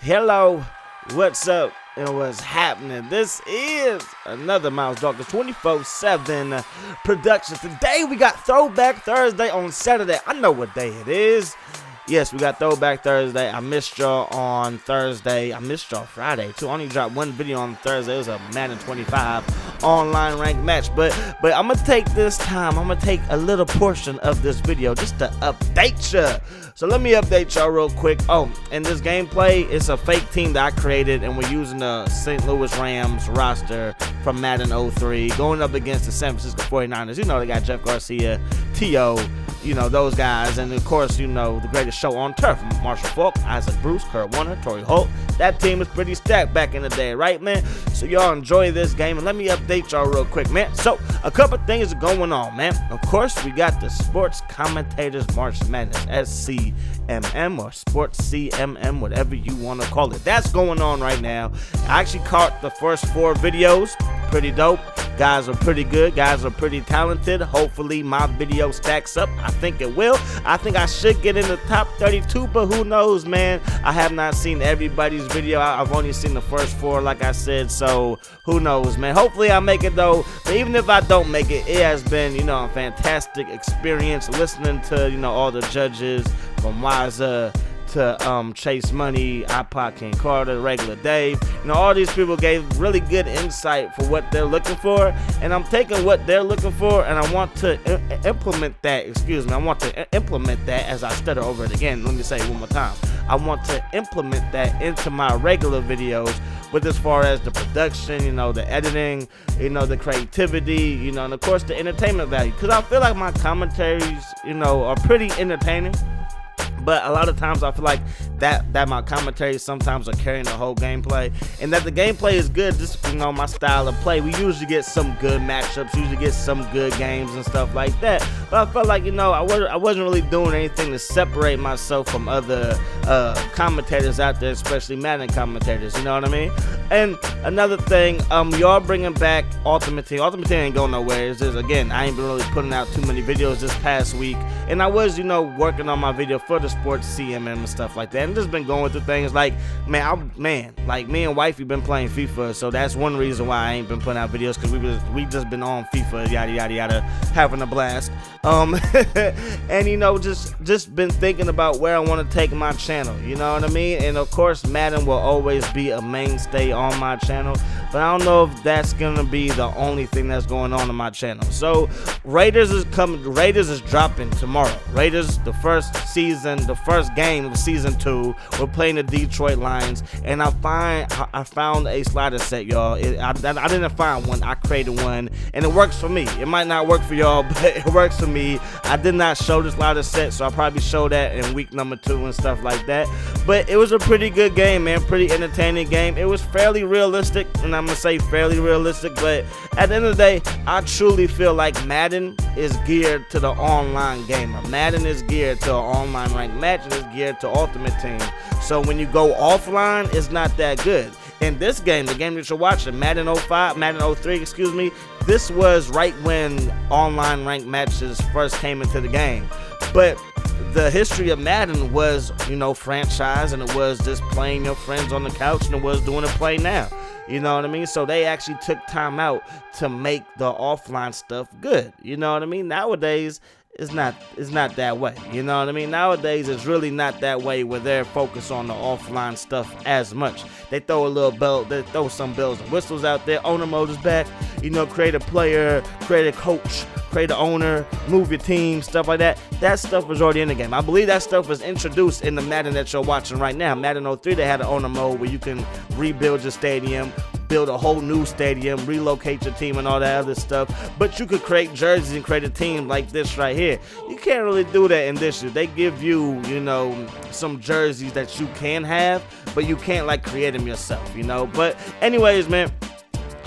Hello, what's up and what's happening? This is another Miles Darkness 24/7 production. Today we got Throwback Thursday on Saturday. I know what day it is. Yes, we got Throwback Thursday. I missed y'all on Thursday. I missed y'all Friday too. I only dropped one video on Thursday. It was a Madden 25 online ranked match. But I'm gonna take this time. I'm gonna take a little portion of this video just to update ya. So let me update y'all real quick. Oh, and this gameplay, it's a fake team that I created, and we're using the St. Louis Rams roster from Madden 03, going up against the San Francisco 49ers. You know, they got Jeff Garcia, T.O., you know, those guys, and of course, you know, the greatest show on turf, Marshall Faulk, Isaac Bruce, Kurt Warner, Torrey Holt. That team was pretty stacked back in the day, right, man? So y'all enjoy this game, and let me update y'all real quick, man. So a couple things are going on, man. Of course, we got the Sports Commentators March Madness, SCMM or Sports CMM, whatever you want to call it. That's going on right now. I actually caught the first 4 videos. Pretty dope. Guys are pretty good. Guys are pretty talented. Hopefully my video stacks up. I think it will. I think I should get in the top 32, but who knows, man? I have not seen everybody's video. I've only seen the first 4, like I said, so who knows, man? Hopefully I make it though. But even if I don't make it, it has been, you know, a fantastic experience listening to, you know, all the judges from Wiser to Chase Money, iPod King Carter, Regular Dave. You know, all these people gave really good insight for what they're looking for, and I'm taking what they're looking for and I want to implement that. I want to implement that as I stutter over it again. Let me say it one more time. I want to implement that into my regular videos, with as far as the production, you know, the editing, you know, the creativity, you know, and of course the entertainment value, because I feel like my commentaries, you know, are pretty entertaining. But a lot of times I feel like that my commentaries sometimes are carrying the whole gameplay, and that the gameplay is good, just, you know, my style of play. We usually get some good matchups, usually get some good games and stuff like that. But I felt like, you know, I wasn't really doing anything to separate myself from other commentators out there, especially Madden commentators, you know what I mean? And another thing, y'all bringing back Ultimate Team. Ultimate Team ain't going nowhere. It's just, again, I ain't been really putting out too many videos this past week, and I was, you know, working on my video for the Sports CMM and stuff like that, and just been going through things like, man, like me and wifey been playing FIFA, so that's one reason why I ain't been putting out videos, because we just been on FIFA, yada yada yada, having a blast. And you know, just been thinking about where I want to take my channel, you know what I mean? And of course Madden will always be a mainstay on my channel, but I don't know if that's gonna be the only thing that's going on my channel. So Raiders is dropping tomorrow. Raiders, the first game of season 2, we're playing the Detroit Lions, and I found a slider set, y'all. I didn't find one, I created one, and it works for me. It might not work for y'all, but it works for me. I did not show the slider set, so I'll probably show that in week number 2 and stuff like that. But it was a pretty good game, man. Pretty entertaining game. It was fairly realistic, and I'm gonna say fairly realistic, but at the end of the day, I truly feel like Madden is geared to the online gamer. Madden is geared to an online ranked match. It is geared to Ultimate Team. So when you go offline, it's not that good. In this game, the game that you're watching, Madden 03, excuse me, this was right when online ranked matches first came into the game. But the history of Madden was, you know, franchise, and it was just playing your friends on the couch, and it was doing a play now. You know what I mean? So they actually took time out to make the offline stuff good. You know what I mean? Nowadays, it's not that way. You know what I mean? Nowadays, it's really not that way, where they're focused on the offline stuff as much. They throw a little belt, they throw some bells and whistles out there. Owner mode is back. You know, create a player, create a coach, create an owner, move your team, stuff like that. That stuff was already in the game. I believe that stuff was introduced in the Madden that you're watching right now. Madden 03, they had an owner mode where you can rebuild your stadium, build a whole new stadium, relocate your team and all that other stuff. But you could create jerseys and create a team like this right here. You can't really do that in this year. They give you, you know, some jerseys that you can have, but you can't like create them yourself, you know. But anyways, man,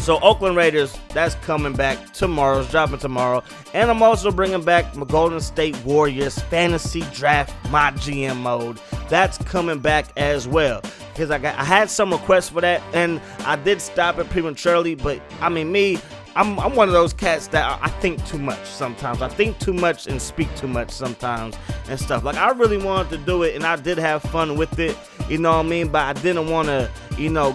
So Oakland Raiders, that's coming back tomorrow. It's dropping tomorrow. And I'm also bringing back my Golden State Warriors Fantasy Draft My GM mode. That's coming back as well. Because I had some requests for that, and I did stop it prematurely. But I mean, I'm one of those cats that I think too much sometimes. I think too much and speak too much sometimes and stuff. Like, I really wanted to do it, and I did have fun with it, you know what I mean? But I didn't want to,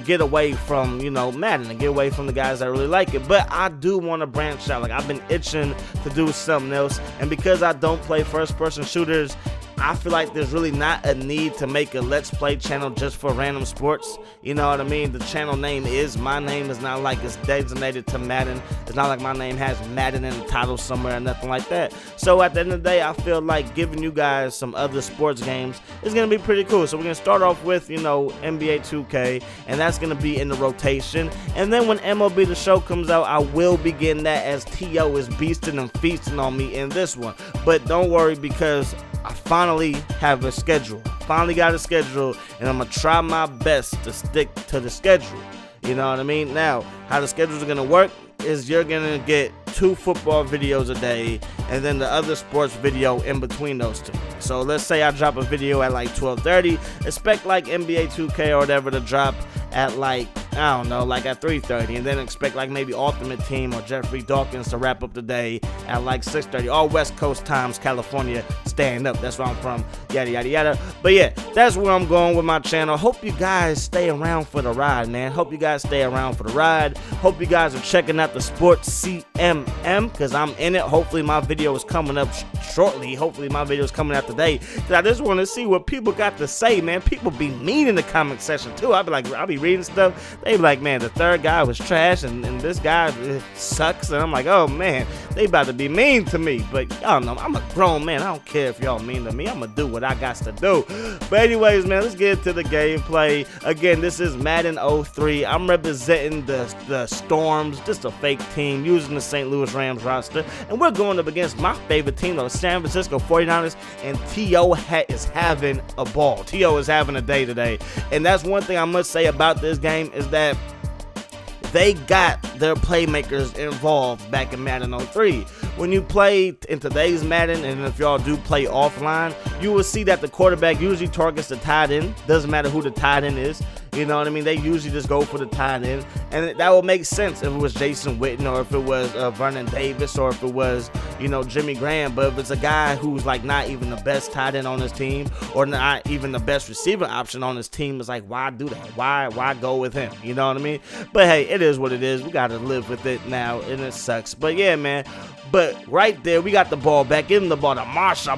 get away from, Madden and get away from the guys that really like it. But I do want to branch out. Like, I've been itching to do something else. And because I don't play first-person shooters, I feel like there's really not a need to make a Let's Play channel just for random sports. You know what I mean? The channel name is my name. It's not like it's designated to Madden. It's not like my name has Madden in the title somewhere or nothing like that. So at the end of the day, I feel like giving you guys some other sports games is going to be pretty cool. So we're going to start off with, NBA 2K, and that's going to be in the rotation. And then when MLB The Show comes out, I will be getting that, as T.O. is beasting and feasting on me in this one. But don't worry, because I finally have a schedule. Finally got a schedule, and I'm going to try my best to stick to the schedule. You know what I mean? Now, how the schedules are going to work is you're going to get 2 football videos a day, and then the other sports video in between those 2. So let's say I drop a video at like 12:30. Expect like NBA 2K or whatever to drop at like, I don't know, like at 3:30, and then expect like maybe Ultimate Team or Jeffrey Dawkins to wrap up the day at like 6:30. All West Coast times, California, stand up. That's where I'm from, yada yada yada. But yeah, that's where I'm going with my channel. Hope you guys stay around for the ride, man. Hope you guys stay around for the ride. Hope you guys are checking out the Sports CMM, because I'm in it. Hopefully my video is coming up shortly. Hopefully my video is coming out today, because I just want to see what people got to say, man. People be mean in the comment section too. I'll be reading stuff. They be like, man, the third guy was trash, and this guy sucks. And I'm like, oh man, they about to be mean to me. But y'all know, I'm a grown man. I don't care if y'all mean to me. I'm gonna do what I got to do. But anyways, man, let's get into the gameplay. Again, this is Madden 03. I'm representing the Storms, just a fake team, using the St. Louis Rams roster. And we're going up against my favorite team, the San Francisco 49ers. And T.O. is having a ball. T.O. is having a day today. And that's one thing I must say about this game, is that they got their playmakers involved back in Madden 03. When you play in today's Madden, and if y'all do play offline, you will see that the quarterback usually targets the tight end. Doesn't matter who the tight end is. You know what I mean? They usually just go for the tight end. And that would make sense if it was Jason Witten, or if it was Vernon Davis, or if it was, Jimmy Graham. But if it's a guy who's like not even the best tight end on his team, or not even the best receiver option on his team, it's like, why do that? Why go with him? You know what I mean? But hey, it is what it is. We got to live with it now, and it sucks. But yeah, man. But right there, we got the ball back. Give him the ball to Marshall.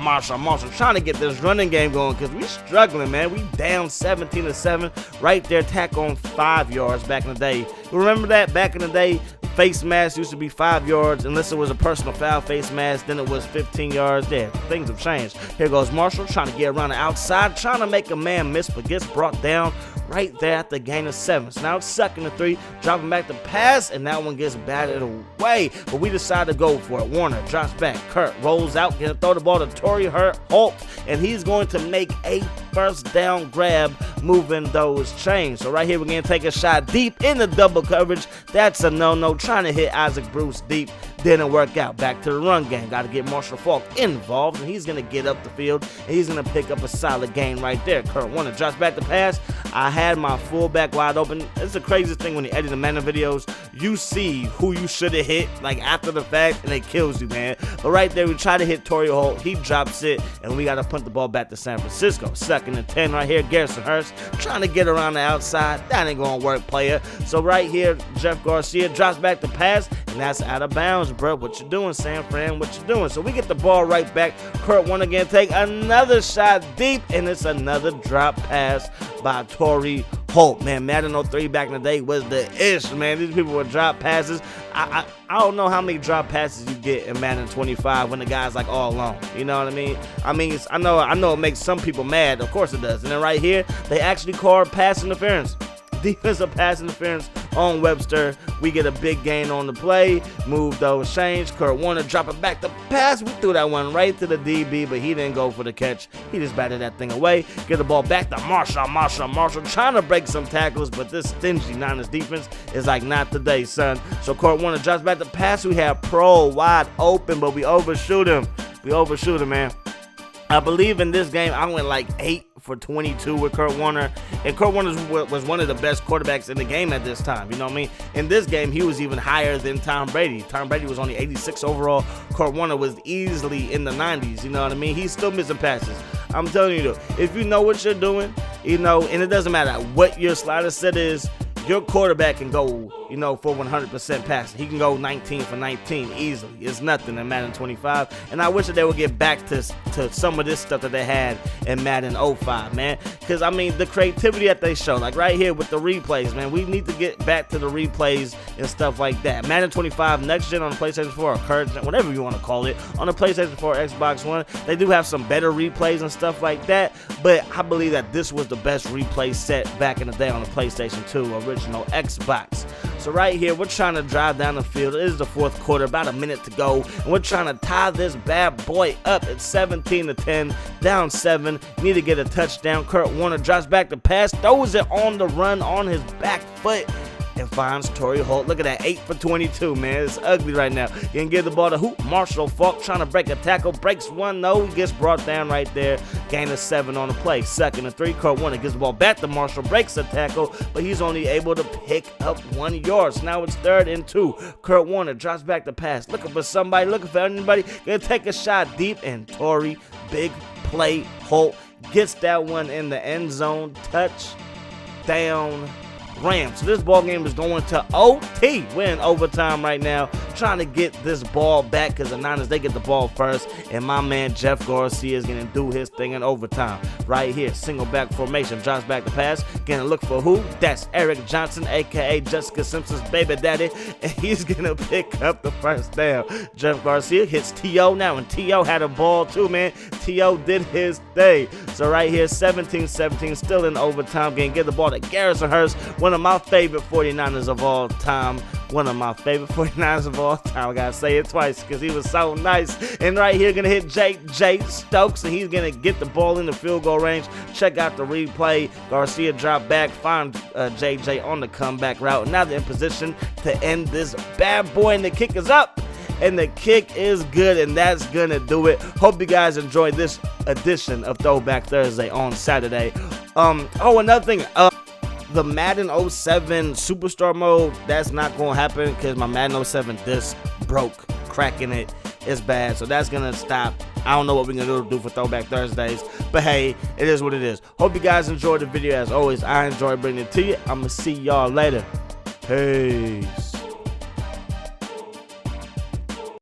Trying to get this running game going, because we struggling, man. We down 17-7. Right there, tack on 5 yards back in the day. Remember that? Back in the day, face mask used to be 5 yards. Unless it was a personal foul face mask, then it was 15 yards. There, things have changed. Here goes Marshall, trying to get around the outside, trying to make a man miss, but gets brought down right there at the gain of 7. So now it's 2nd and 3, dropping back the pass, and that one gets batted away. But we decide to go for it. Warner drops back. Kurt rolls out, gonna throw the ball to Torrey Holt, and he's going to make a first down grab, moving those chains. So right here, we're gonna take a shot deep in the double coverage. That's a no-no. Trying to hit Isaac Bruce deep, didn't work out. Back to the run game. Got to get Marshall Faulk involved, and he's gonna get up the field, and he's gonna pick up a solid gain right there. Kurt Warner drops back the pass. I had my fullback wide open. It's the craziest thing when you edit the Madden videos. You see who you should have hit, like after the fact, and it kills you, man. But right there, we try to hit Torrey Holt. He drops it, and we got to punt the ball back to San Francisco. 2nd and 10 right here. Garrison Hurst trying to get around the outside. That ain't going to work, player. So right here, Jeff Garcia drops back the pass, and that's out of bounds, bro. What you doing, San Fran? What you doing? So we get the ball right back. Kurt Warner again, take another shot deep, and it's another drop pass by Torrey Holt. Man, Madden 03 back in the day was the ish, man. These people would drop passes. I don't know how many drop passes you get in Madden 25 when the guy's like all alone. You know what I mean? I know it makes some people mad. Of course it does. And then right here, they actually called pass interference. Defensive pass interference on Webster. We get a big gain on the play. Move those chains. Kurt Warner drop it back to pass. We threw that one right to the DB, but he didn't go for the catch. He just batted that thing away. Get the ball back to Marshall trying to break some tackles, but this stingy Niners defense is like, not today, son. So Kurt Warner drops back to pass. We have Pro wide open, but we overshoot him. Man. I believe in this game I went like 8 for 22 with Kurt Warner, and Kurt Warner was one of the best quarterbacks in the game at this time. You know what I mean? In this game, he was even higher than Tom Brady. Tom Brady was only 86 overall. Kurt Warner was easily in the 90s. You know what I mean? He's still missing passes. I'm telling you though, if you know what you're doing, you know, and it doesn't matter what your slider set is, your quarterback can go, you know, for 100% passing. He can go 19 for 19 easily. It's nothing in Madden 25. And I wish that they would get back to some of this stuff that they had in Madden 05, man. Because, I mean, the creativity that they show, like right here with the replays, man, we need to get back to the replays and stuff like that. Madden 25 next gen on the PlayStation 4 or current gen, whatever you want to call it, on the PlayStation 4 or Xbox One, they do have some better replays and stuff like that. But I believe that this was the best replay set back in the day on the PlayStation 2 original Xbox. So right here, we're trying to drive down the field. It is the fourth quarter, about a minute to go, and we're trying to tie this bad boy up at 17-10, down 7. Need to get a touchdown. Kurt Warner drops back to pass, throws it on the run on his back foot, and finds Torrey Holt. Look at that, 8 for 22, man. It's ugly right now. You can give the ball to who? Marshall Faulk trying to break a tackle. Breaks one. No, he gets brought down right there. Gain of 7 on the play. 2nd and 3. Kurt Warner gives the ball back to Marshall. Breaks a tackle, but he's only able to pick up 1 yard. So now it's 3rd and 2. Kurt Warner drops back to pass. Looking for somebody. Looking for anybody. Gonna take a shot deep, and Torrey, big play, Holt gets that one in the end zone. Touchdown Rams. So this ball game is going to OT. We're in overtime right now, trying to get this ball back because the Niners, they get the ball first, and my man Jeff Garcia is going to do his thing in overtime. Right here, single back formation, drops back to pass, going to look for who? That's Eric Johnson, aka Jessica Simpson's baby daddy, and he's going to pick up the first down. Jeff Garcia hits T.O. now, and T.O. had a ball too, man. T.O. did his thing. So right here, 17-17, still in overtime, going to get the ball to Garrison Hurst, one of my favorite 49ers of all time. I gotta say it twice because he was so nice. And right here, gonna hit Jay Stokes, and he's gonna get the ball in the field goal range. Check out the replay. Garcia drop back, find JJ on the comeback route. Now they're in position to end this bad boy, and the kick is up. And the kick is good, and that's gonna do it. Hope you guys enjoyed this edition of Throwback Thursday on Saturday. Another thing, the Madden 07 Superstar mode, that's not gonna happen because my Madden 07 disc broke. Cracking it is bad, so that's gonna stop. I don't know what we're gonna do for Throwback Thursdays, but hey, it is what it is. Hope you guys enjoyed the video. As always, I enjoy bringing it to you. I'm gonna see y'all later. Peace.